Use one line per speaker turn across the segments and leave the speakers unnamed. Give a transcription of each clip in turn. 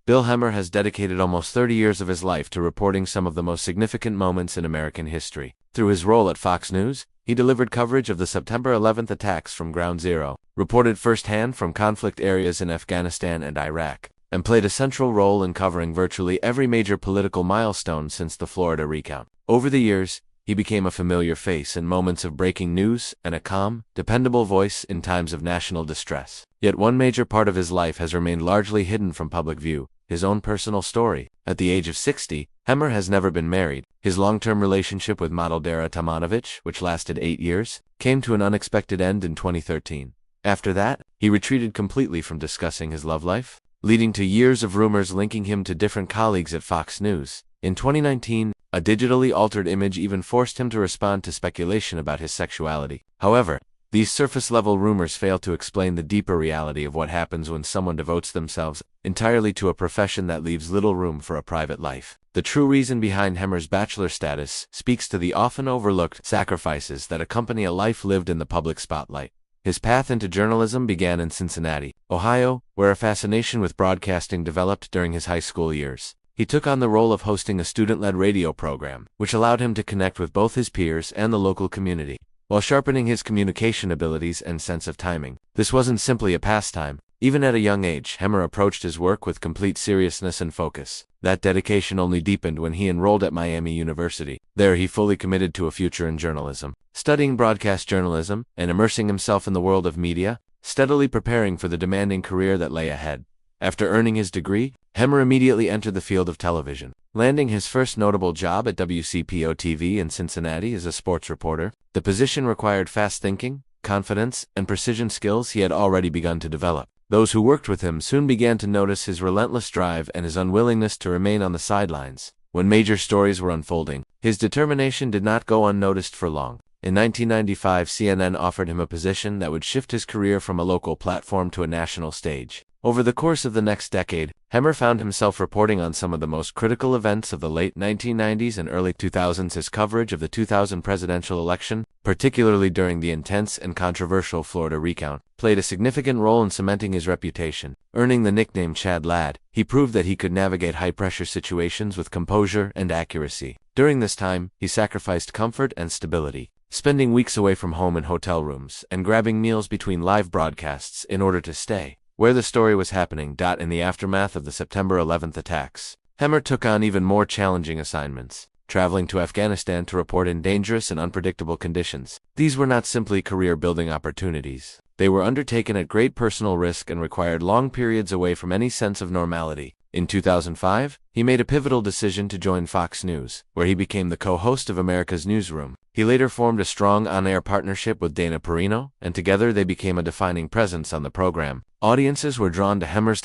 Bill Hemmer has dedicated almost 30 years of his life to reporting some of the most significant moments in American history. Through his role at Fox News, he delivered coverage of the September 11th attacks from Ground Zero, reported firsthand from conflict areas in Afghanistan and Iraq, and played a central role in covering virtually every major political milestone since the Florida recount. Over the years, he became a familiar face in moments of breaking news and a calm, dependable voice in times of national distress. Yet one major part of his life has remained largely hidden from public view: his own personal story. At the age of 60, Hemmer has never been married. His long-term relationship with model Dara Tomanovic, which lasted 8 years, came to an unexpected end in 2013. After that, he retreated completely from discussing his love life, leading to years of rumors linking him to different colleagues at Fox News. In 2019, a digitally altered image even forced him to respond to speculation about his sexuality. However, these surface-level rumors fail to explain the deeper reality of what happens when someone devotes themselves entirely to a profession that leaves little room for a private life. The true reason behind Hemmer's bachelor status speaks to the often overlooked sacrifices that accompany a life lived in the public spotlight. His path into journalism began in Cincinnati, Ohio, where a fascination with broadcasting developed during his high school years. He took on the role of hosting a student-led radio program, which allowed him to connect with both his peers and the local community, while sharpening his communication abilities and sense of timing. This wasn't simply a pastime. Even at a young age, Hemmer approached his work with complete seriousness and focus. That dedication only deepened when he enrolled at Miami University. There he fully committed to a future in journalism, studying broadcast journalism and immersing himself in the world of media, steadily preparing for the demanding career that lay ahead. After earning his degree, Hemmer immediately entered the field of television, landing his first notable job at WCPO-TV in Cincinnati as a sports reporter. The position required fast thinking, confidence, and precision skills he had already begun to develop. Those who worked with him soon began to notice his relentless drive and his unwillingness to remain on the sidelines. When major stories were unfolding, his determination did not go unnoticed for long. In 1995, CNN offered him a position that would shift his career from a local platform to a national stage. Over the course of the next decade, Hemmer found himself reporting on some of the most critical events of the late 1990s and early 2000s. His coverage of the 2000 presidential election, particularly during the intense and controversial Florida recount, played a significant role in cementing his reputation. Earning the nickname Chad Ladd, he proved that he could navigate high-pressure situations with composure and accuracy. During this time, he sacrificed comfort and stability, spending weeks away from home in hotel rooms and grabbing meals between live broadcasts in order to stay where the story was happening. In the aftermath of the September 11th attacks, Hemmer took on even more challenging assignments, traveling to Afghanistan to report in dangerous and unpredictable conditions. These were not simply career-building opportunities. They were undertaken at great personal risk and required long periods away from any sense of normality. In 2005, he made a pivotal decision to join Fox News, where he became the co-host of America's Newsroom. He later formed a strong on-air partnership with Dana Perino, and together they became a defining presence on the program. Audiences were drawn to Hemmer's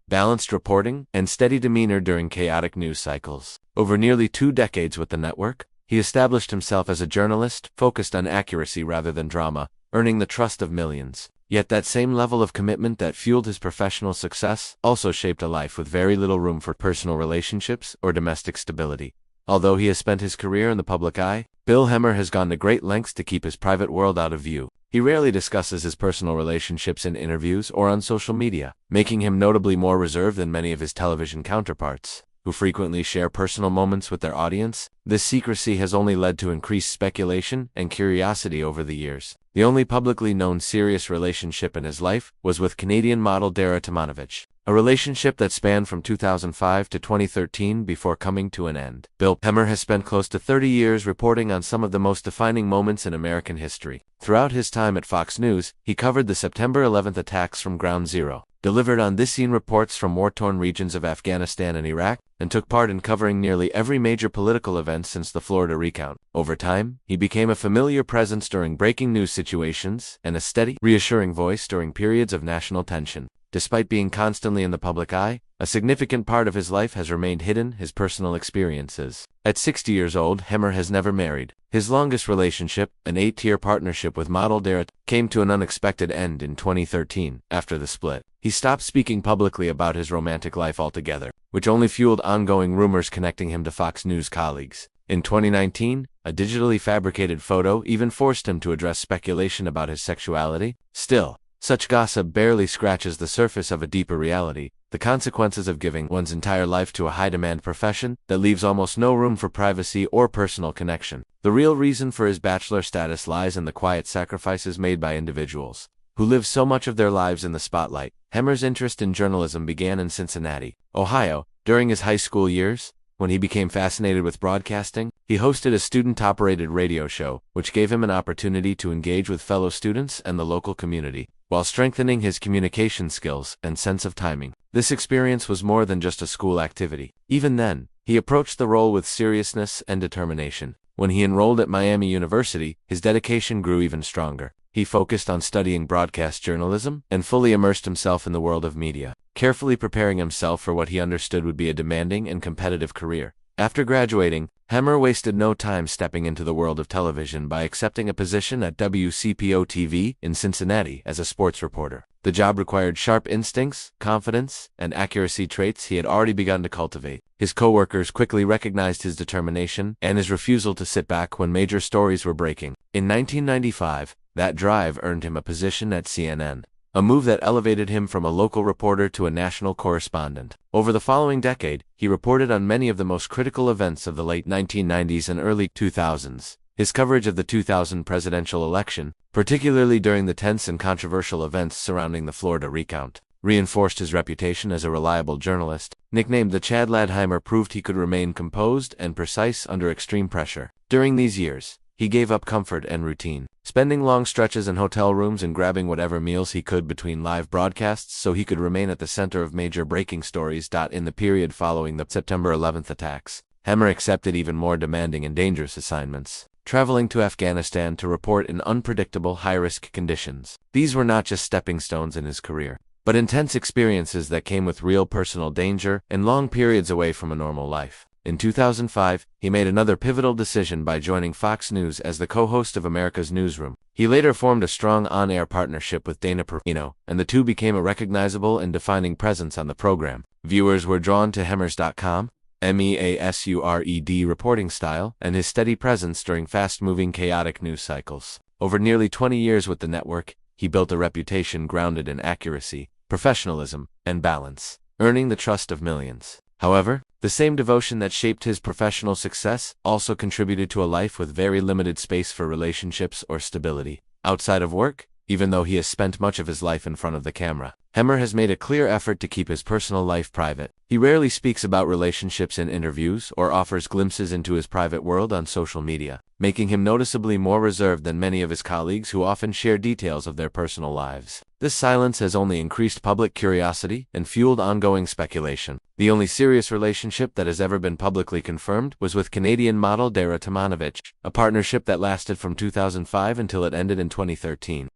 balanced reporting, and steady demeanor during chaotic news cycles. Over nearly 2 decades with the network, he established himself as a journalist focused on accuracy rather than drama, earning the trust of millions. Yet that same level of commitment that fueled his professional success also shaped a life with very little room for personal relationships or domestic stability. Although he has spent his career in the public eye, Bill Hemmer has gone to great lengths to keep his private world out of view. He rarely discusses his personal relationships in interviews or on social media, making him notably more reserved than many of his television counterparts, who frequently share personal moments with their audience. This secrecy has only led to increased speculation and curiosity over the years. The only publicly known serious relationship in his life was with Canadian model Dara Tomanovic, a relationship that spanned from 2005 to 2013 before coming to an end. Bill Hemmer has spent close to 30 years reporting on some of the most defining moments in American history. Throughout his time at Fox News, he covered the September 11th attacks from Ground Zero, delivered on-the-scene reports from war-torn regions of Afghanistan and Iraq, and took part in covering nearly every major political event since the Florida recount. Over time, he became a familiar presence during breaking news situations and a steady, reassuring voice during periods of national tension. Despite being constantly in the public eye, a significant part of his life has remained hidden: his personal experiences. At 60 years old, Hemmer has never married. His longest relationship, an 8-year partnership with model Dara, came to an unexpected end in 2013. After the split, he stopped speaking publicly about his romantic life altogether, which only fueled ongoing rumors connecting him to Fox News colleagues. In 2019, a digitally fabricated photo even forced him to address speculation about his sexuality. Still, such gossip barely scratches the surface of a deeper reality. The the consequences of giving one's entire life to a high-demand profession that leaves almost no room for privacy or personal connection. The real reason for his bachelor status lies in the quiet sacrifices made by individuals who live so much of their lives in the spotlight. Hemmer's interest in journalism began in Cincinnati, Ohio. During his high school years, when he became fascinated with broadcasting, he hosted a student-operated radio show, which gave him an opportunity to engage with fellow students and the local community, while strengthening his communication skills and sense of timing. This experience was more than just a school activity. Even then, he approached the role with seriousness and determination. When he enrolled at Miami University, his dedication grew even stronger. He focused on studying broadcast journalism and fully immersed himself in the world of media, carefully preparing himself for what he understood would be a demanding and competitive career. After graduating, Hemmer wasted no time stepping into the world of television by accepting a position at WCPO-TV in Cincinnati as a sports reporter. The job required sharp instincts, confidence, and accuracy traits he had already begun to cultivate. His coworkers quickly recognized his determination and his refusal to sit back when major stories were breaking. In 1995, that drive earned him a position at CNN, a move that elevated him from a local reporter to a national correspondent. Over the following decade, he reported on many of the most critical events of the late 1990s and early 2000s. His coverage of the 2000 presidential election, particularly during the tense and controversial events surrounding the Florida recount, reinforced his reputation as a reliable journalist. Nicknamed the Chad Lad, Hemmer proved he could remain composed and precise under extreme pressure. During these years, he gave up comfort and routine, spending long stretches in hotel rooms and grabbing whatever meals he could between live broadcasts so he could remain at the center of major breaking stories. In the period following the September 11th attacks, Hemmer accepted even more demanding and dangerous assignments, traveling to Afghanistan to report in unpredictable, high-risk conditions. These were not just stepping stones in his career, but intense experiences that came with real personal danger and long periods away from a normal life. In 2005, he made another pivotal decision by joining Fox News as the co-host of America's Newsroom. He later formed a strong on-air partnership with Dana Perino, and the two became a recognizable and defining presence on the program. Viewers were drawn to Hemmer's.com, MEASURED reporting style, and his steady presence during fast-moving, chaotic news cycles. Over nearly 20 years with the network, he built a reputation grounded in accuracy, professionalism, and balance, earning the trust of millions. However, the same devotion that shaped his professional success also contributed to a life with very limited space for relationships or stability. Outside of work, even though he has spent much of his life in front of the camera, Hemmer has made a clear effort to keep his personal life private. He rarely speaks about relationships in interviews or offers glimpses into his private world on social media, making him noticeably more reserved than many of his colleagues who often share details of their personal lives. This silence has only increased public curiosity and fueled ongoing speculation. The only serious relationship that has ever been publicly confirmed was with Canadian model Dara Tamanovich, a partnership that lasted from 2005 until it ended in 2013.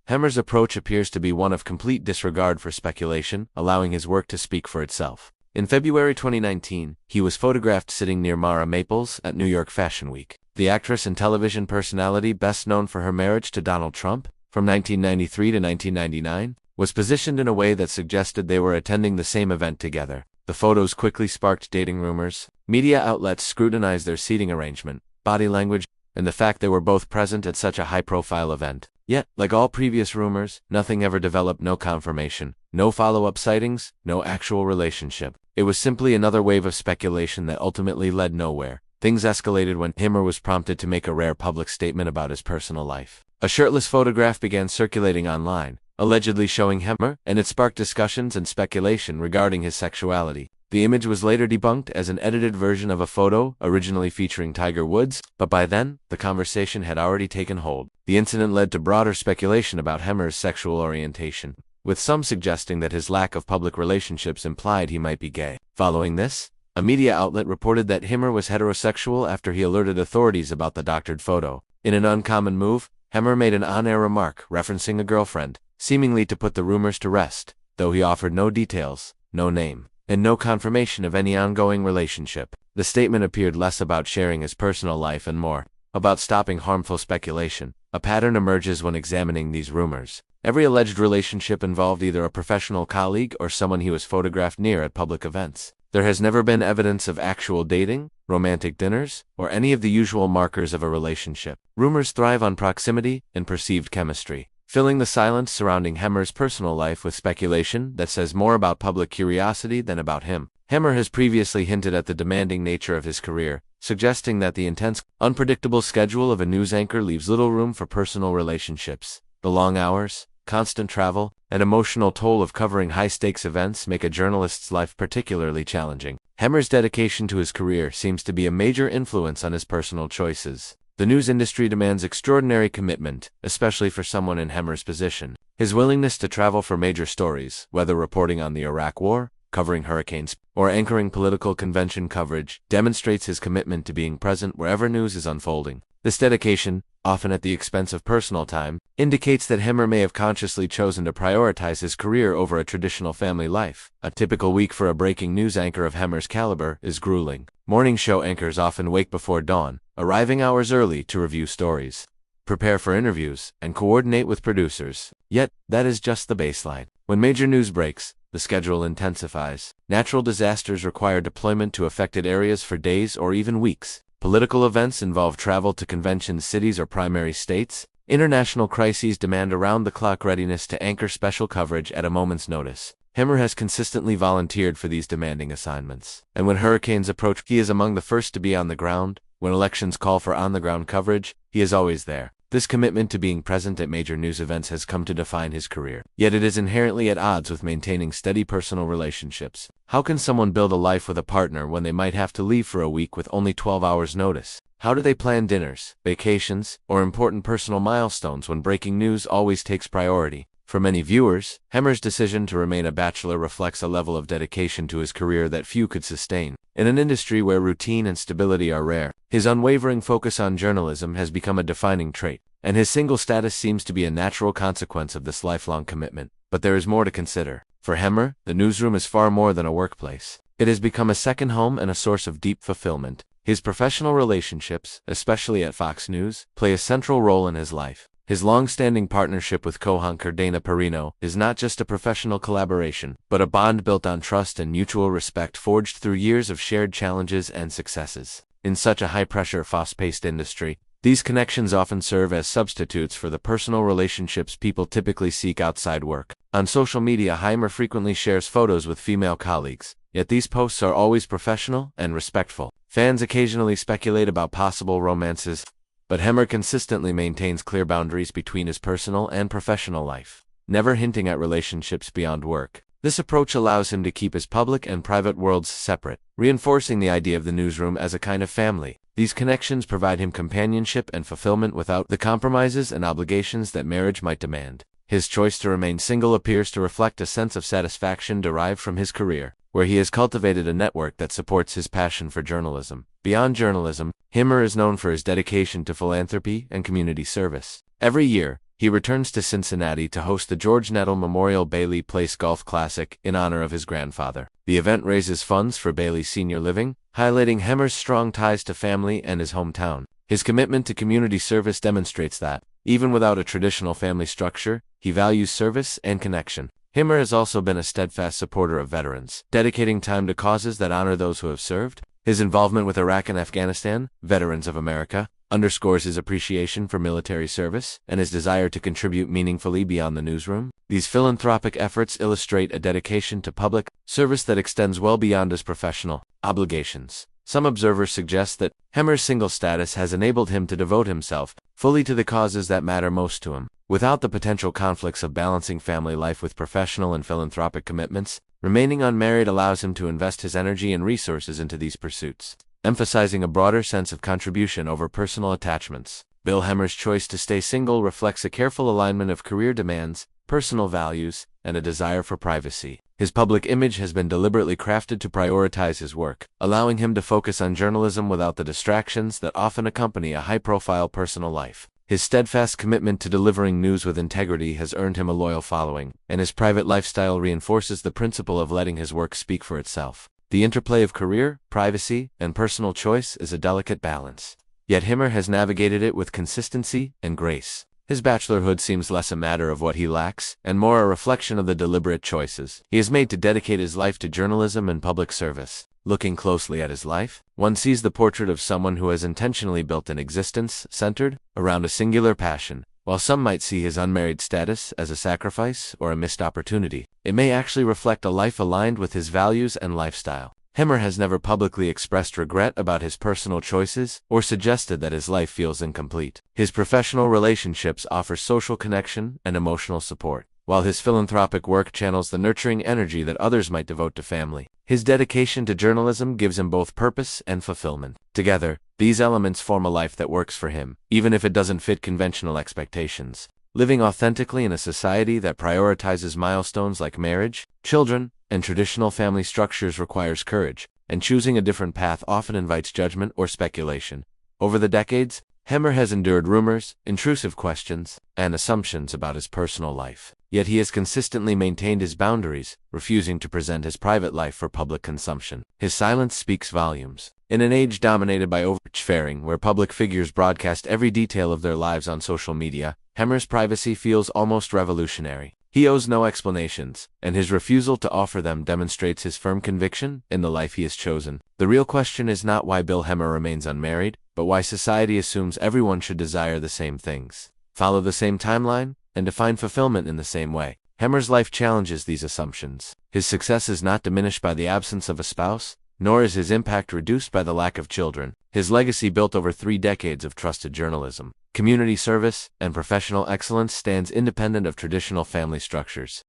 Hemmer's approach appears to be one of complete disregard for speculation, allowing his work to speak for itself. In February 2019, he was photographed sitting near Mara Maples at New York Fashion Week. The actress and television personality best known for her marriage to Donald Trump, from 1993 to 1999, was positioned in a way that suggested they were attending the same event together. The photos quickly sparked dating rumors. Media outlets scrutinized their seating arrangement, body language, and the fact they were both present at such a high-profile event. Yet, like all previous rumors, nothing ever developed. No confirmation, no follow-up sightings, no actual relationship. It was simply another wave of speculation that ultimately led nowhere. Things escalated when Hemmer was prompted to make a rare public statement about his personal life. A shirtless photograph began circulating online, allegedly showing Hemmer, and it sparked discussions and speculation regarding his sexuality. The image was later debunked as an edited version of a photo originally featuring Tiger Woods, but by then, the conversation had already taken hold. The incident led to broader speculation about Hemmer's sexual orientation, with some suggesting that his lack of public relationships implied he might be gay. Following this, a media outlet reported that Hemmer was heterosexual after he alerted authorities about the doctored photo. In an uncommon move, Hemmer made an on-air remark referencing a girlfriend, seemingly to put the rumors to rest, though he offered no details, no name, and no confirmation of any ongoing relationship. The statement appeared less about sharing his personal life and more about stopping harmful speculation. A pattern emerges when examining these rumors. Every alleged relationship involved either a professional colleague or someone he was photographed near at public events. There has never been evidence of actual dating, romantic dinners, or any of the usual markers of a relationship. Rumors thrive on proximity and perceived chemistry. filling the silence surrounding Hemmer's personal life with speculation that says more about public curiosity than about him. Hemmer has previously hinted at the demanding nature of his career, suggesting that the intense, unpredictable schedule of a news anchor leaves little room for personal relationships. The long hours, constant travel, and emotional toll of covering high-stakes events make a journalist's life particularly challenging. Hemmer's dedication to his career seems to be a major influence on his personal choices. The news industry demands extraordinary commitment, especially for someone in Hemmer's position. His willingness to travel for major stories, whether reporting on the Iraq War, covering hurricanes, or anchoring political convention coverage, demonstrates his commitment to being present wherever news is unfolding. This dedication, often at the expense of personal time, indicates that Hemmer may have consciously chosen to prioritize his career over a traditional family life. A typical week for a breaking news anchor of Hemmer's caliber is grueling. Morning show anchors often wake before dawn, arriving hours early to review stories, prepare for interviews, and coordinate with producers. Yet, that is just the baseline. When major news breaks, the schedule intensifies. Natural disasters require deployment to affected areas for days or even weeks. Political events involve travel to convention cities or primary states. International crises demand around-the-clock readiness to anchor special coverage at a moment's notice. Hemmer has consistently volunteered for these demanding assignments. And when hurricanes approach, he is among the first to be on the ground. When elections call for on-the-ground coverage, he is always there. This commitment to being present at major news events has come to define his career. Yet it is inherently at odds with maintaining steady personal relationships. How can someone build a life with a partner when they might have to leave for a week with only 12 hours notice? How do they plan dinners, vacations, or important personal milestones when breaking news always takes priority? For many viewers, Hemmer's decision to remain a bachelor reflects a level of dedication to his career that few could sustain. In an industry where routine and stability are rare, his unwavering focus on journalism has become a defining trait, and his single status seems to be a natural consequence of this lifelong commitment. But there is more to consider. For Hemmer, the newsroom is far more than a workplace. It has become a second home and a source of deep fulfillment. His professional relationships, especially at Fox News, play a central role in his life. His long-standing partnership with co-anchor Dana Perino is not just a professional collaboration, but a bond built on trust and mutual respect forged through years of shared challenges and successes. In such a high-pressure, fast-paced industry, these connections often serve as substitutes for the personal relationships people typically seek outside work. On social media, Hemmer frequently shares photos with female colleagues, yet these posts are always professional and respectful. Fans occasionally speculate about possible romances, but Hemmer consistently maintains clear boundaries between his personal and professional life, never hinting at relationships beyond work. This approach allows him to keep his public and private worlds separate, reinforcing the idea of the newsroom as a kind of family. These connections provide him companionship and fulfillment without the compromises and obligations that marriage might demand. His choice to remain single appears to reflect a sense of satisfaction derived from his career, where he has cultivated a network that supports his passion for journalism. Beyond journalism, Hemmer is known for his dedication to philanthropy and community service. Every year, he returns to Cincinnati to host the George Nettle Memorial Bailey Place Golf Classic in honor of his grandfather. The event raises funds for Bailey's senior living, highlighting Hemmer's strong ties to family and his hometown. His commitment to community service demonstrates that, even without a traditional family structure, he values service and connection. Hemmer has also been a steadfast supporter of veterans, dedicating time to causes that honor those who have served. His involvement with Iraq and Afghanistan, Veterans of America, underscores his appreciation for military service and his desire to contribute meaningfully beyond the newsroom. These philanthropic efforts illustrate a dedication to public service that extends well beyond his professional obligations. Some observers suggest that Hemmer's single status has enabled him to devote himself fully to the causes that matter most to him, without the potential conflicts of balancing family life with professional and philanthropic commitments. Remaining unmarried allows him to invest his energy and resources into these pursuits, emphasizing a broader sense of contribution over personal attachments. Bill Hemmer's choice to stay single reflects a careful alignment of career demands, personal values, and a desire for privacy. His public image has been deliberately crafted to prioritize his work, allowing him to focus on journalism without the distractions that often accompany a high-profile personal life. His steadfast commitment to delivering news with integrity has earned him a loyal following, and his private lifestyle reinforces the principle of letting his work speak for itself. The interplay of career, privacy, and personal choice is a delicate balance. Yet Hemmer has navigated it with consistency and grace. His bachelorhood seems less a matter of what he lacks, and more a reflection of the deliberate choices he has made to dedicate his life to journalism and public service. Looking closely at his life, one sees the portrait of someone who has intentionally built an existence centered around a singular passion. While some might see his unmarried status as a sacrifice or a missed opportunity, it may actually reflect a life aligned with his values and lifestyle. Hemmer has never publicly expressed regret about his personal choices or suggested that his life feels incomplete. His professional relationships offer social connection and emotional support, while his philanthropic work channels the nurturing energy that others might devote to family. His dedication to journalism gives him both purpose and fulfillment. Together, these elements form a life that works for him, even if it doesn't fit conventional expectations. Living authentically in a society that prioritizes milestones like marriage, children, and traditional family structures requires courage, and choosing a different path often invites judgment or speculation. Over the decades, Hemmer has endured rumors, intrusive questions, and assumptions about his personal life. Yet he has consistently maintained his boundaries, refusing to present his private life for public consumption. His silence speaks volumes. In an age dominated by oversharing, where public figures broadcast every detail of their lives on social media, Hemmer's privacy feels almost revolutionary. He owes no explanations, and his refusal to offer them demonstrates his firm conviction in the life he has chosen. The real question is not why Bill Hemmer remains unmarried, but why society assumes everyone should desire the same things, follow the same timeline, and define fulfillment in the same way. Hemmer's life challenges these assumptions. His success is not diminished by the absence of a spouse, nor is his impact reduced by the lack of children. His legacy, built over 3 decades of trusted journalism, community service, and professional excellence, stands independent of traditional family structures.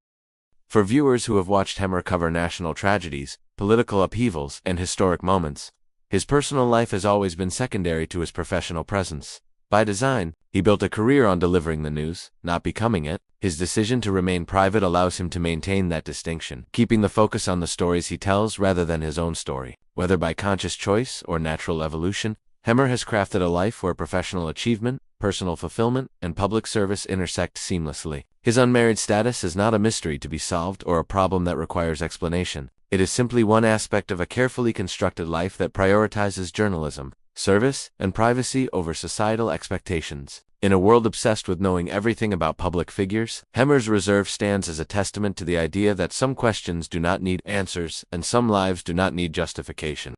For viewers who have watched Hemmer cover national tragedies, political upheavals, and historic moments, his personal life has always been secondary to his professional presence. By design, he built a career on delivering the news, not becoming it. His decision to remain private allows him to maintain that distinction, keeping the focus on the stories he tells rather than his own story. Whether by conscious choice or natural evolution, Hemmer has crafted a life where professional achievement, personal fulfillment, and public service intersect seamlessly. His unmarried status is not a mystery to be solved or a problem that requires explanation. It is simply one aspect of a carefully constructed life that prioritizes journalism, service, and privacy over societal expectations. In a world obsessed with knowing everything about public figures, Hemmer's reserve stands as a testament to the idea that some questions do not need answers and some lives do not need justification.